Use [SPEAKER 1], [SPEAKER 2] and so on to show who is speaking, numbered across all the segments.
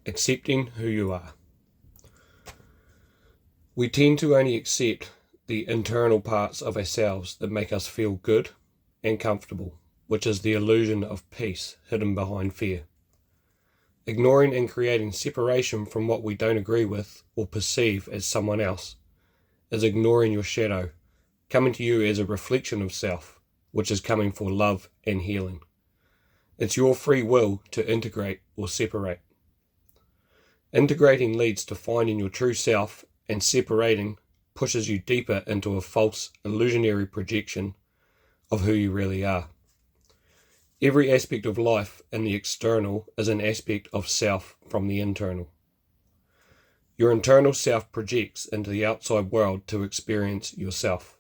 [SPEAKER 1] Accepting who you are. We tend to only accept the internal parts of ourselves that make us feel good and comfortable, which is the illusion of peace hidden behind fear. Ignoring and creating separation from what we don't agree with or perceive as someone else is ignoring your shadow, coming to you as a reflection of self, which is coming for love and healing. It's your free will to integrate or separate. Integrating leads to finding your true self, and separating pushes you deeper into a false, illusionary projection of who you really are. Every aspect of life in the external is an aspect of self from the internal. Your internal self projects into the outside world to experience yourself.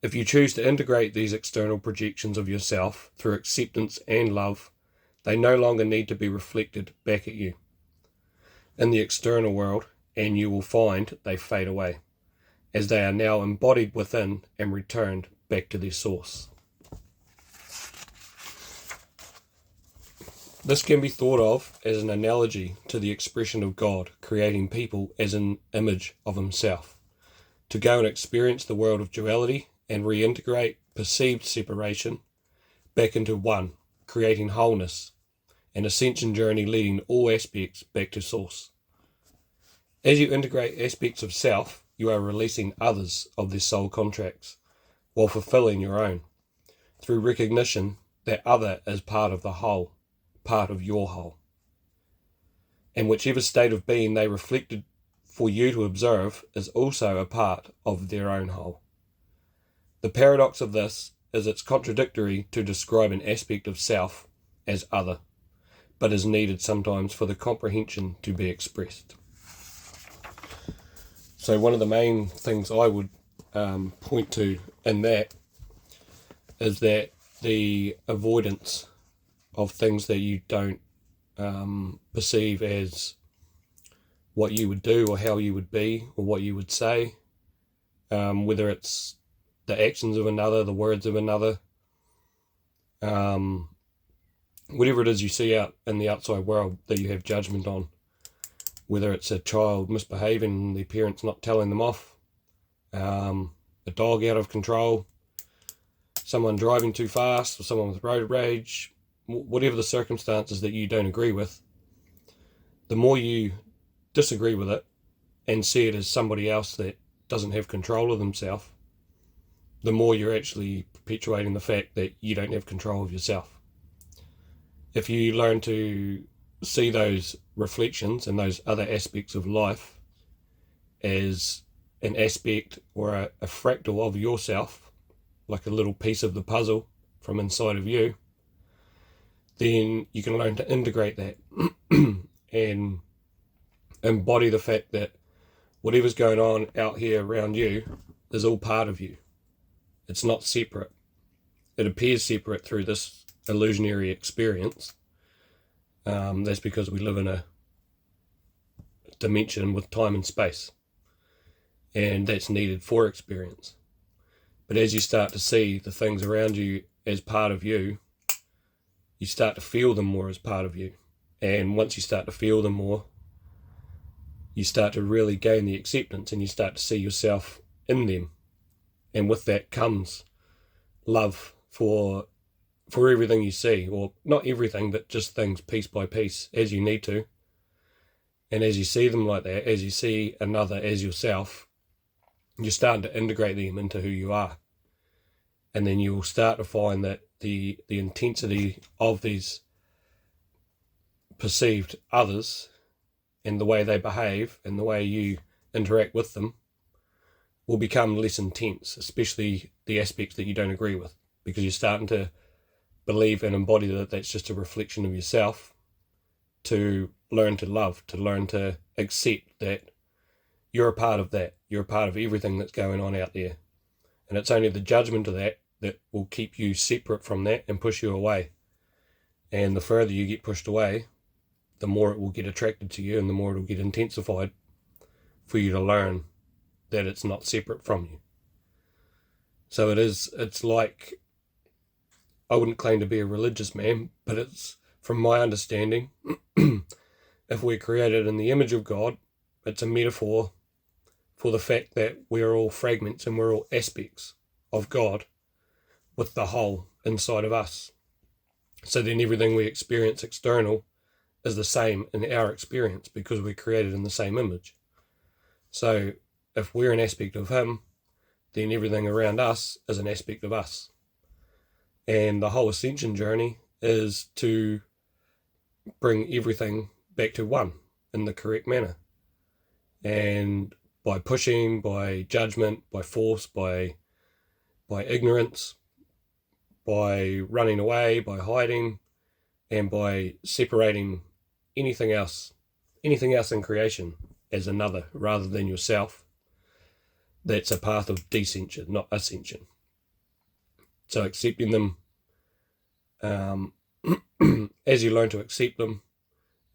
[SPEAKER 1] If you choose to integrate these external projections of yourself through acceptance and love, they no longer need to be reflected back at you in the external world, and you will find they fade away, as they are now embodied within and returned back to their source. This can be thought of as an analogy to the expression of God creating people as an image of himself, to go and experience the world of duality and reintegrate perceived separation back into one, creating wholeness, an ascension journey leading all aspects back to source. As you integrate aspects of self, you are releasing others of their soul contracts while fulfilling your own, through recognition that other is part of the whole, part of your whole. And whichever state of being they reflected for you to observe is also a part of their own whole. The paradox of this is it's contradictory to describe an aspect of self as other, but is needed sometimes for the comprehension to be expressed. So one of the main things I would point to in that is that the avoidance of things that you don't perceive as what you would do or how you would be or what you would say, whether it's the actions of another, the words of another, whatever it is you see out in the outside world that you have judgment on, whether it's a child misbehaving and their parents not telling them off, a dog out of control, someone driving too fast, or someone with road rage, whatever the circumstances that you don't agree with, the more you disagree with it and see it as somebody else that doesn't have control of themselves, the more you're actually perpetuating the fact that you don't have control of yourself. If you learn to see those reflections and those other aspects of life as an aspect or a fractal of yourself, like a little piece of the puzzle from inside of you, then you can learn to integrate that and embody the fact that whatever's going on out here around you is all part of you. It's not separate. It appears separate through this illusionary experience. That's because we live in a dimension with time and space, and that's needed for experience. But as you start to see the things around you as part of you, you start to feel them more as part of you. And once you start to feel them more, you start to really gain the acceptance and you start to see yourself in them. And with that comes love for everything you see, or not everything, but just things piece by piece as you need to. And as you see them like that, as you see another as yourself, you're starting to integrate them into who you are. And then you will start to find that the intensity of these perceived others and the way they behave and the way you interact with them will become less intense, especially the aspects that you don't agree with, because you're starting to believe and embody that that's just a reflection of yourself, to learn to love, to learn to accept that you're a part of that. You're a part of everything that's going on out there. And it's only the judgment of that will keep you separate from that and push you away. And the further you get pushed away, the more it will get attracted to you and the more it will get intensified for you to learn that it's not separate from you. So it's like, I wouldn't claim to be a religious man, but it's, from my understanding, if we're created in the image of God, it's a metaphor for the fact that we're all fragments and we're all aspects of God with the whole inside of us. So then everything we experience external is the same in our experience because we're created in the same image. So if we're an aspect of Him, then everything around us is an aspect of us. And the whole ascension journey is to bring everything back to one in the correct manner. And by pushing, by judgment, by force, by ignorance, by running away, by hiding, and by separating anything else in creation as another rather than yourself, that's a path of descension, not ascension. So accepting them, as you learn to accept them,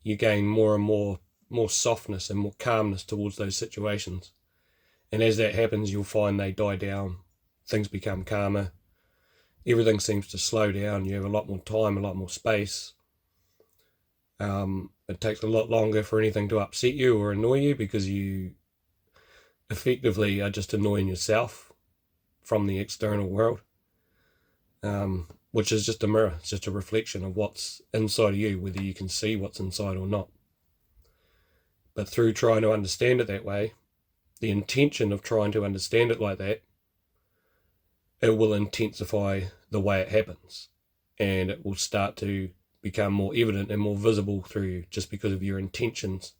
[SPEAKER 1] you gain more and more softness and more calmness towards those situations. And as that happens, you'll find they die down, things become calmer, everything seems to slow down, you have a lot more time, a lot more space. It takes a lot longer for anything to upset you or annoy you because you effectively are just annoying yourself from the external world, which is just a mirror. It's just a reflection of what's inside of you, whether you can see what's inside or not. But through trying to understand it that way, the intention of trying to understand it like that, it will intensify the way it happens, and it will start to become more evident and more visible through just because of your intentions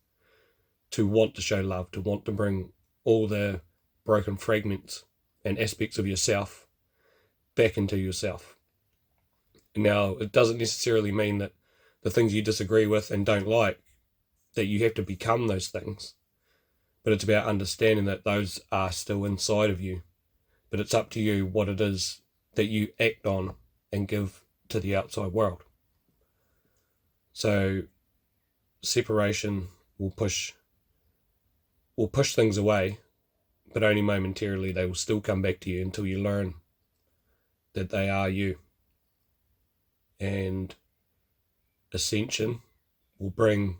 [SPEAKER 1] to want to show love, to want to bring all the broken fragments and aspects of yourself back into yourself. Now, it doesn't necessarily mean that the things you disagree with and don't like, that you have to become those things, but it's about understanding that those are still inside of you, but it's up to you what it is that you act on and give to the outside world. So separation will push things away, but only momentarily. They will still come back to you until you learn that they are you. And ascension will bring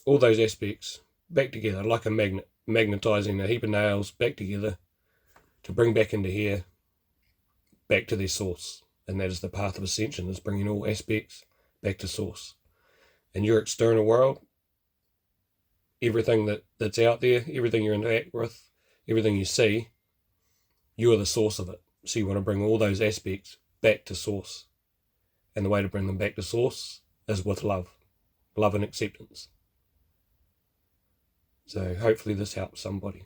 [SPEAKER 1] all those aspects back together, like a magnet, magnetizing a heap of nails back together to bring back into here, back to their source. And that is the path of ascension, is bringing all aspects back to source. And your external world, everything that's out there, everything you interact with, everything you see, you are the source of it. So you want to bring all those aspects back to source. And the way to bring them back to source is with love and acceptance. So hopefully this helps somebody.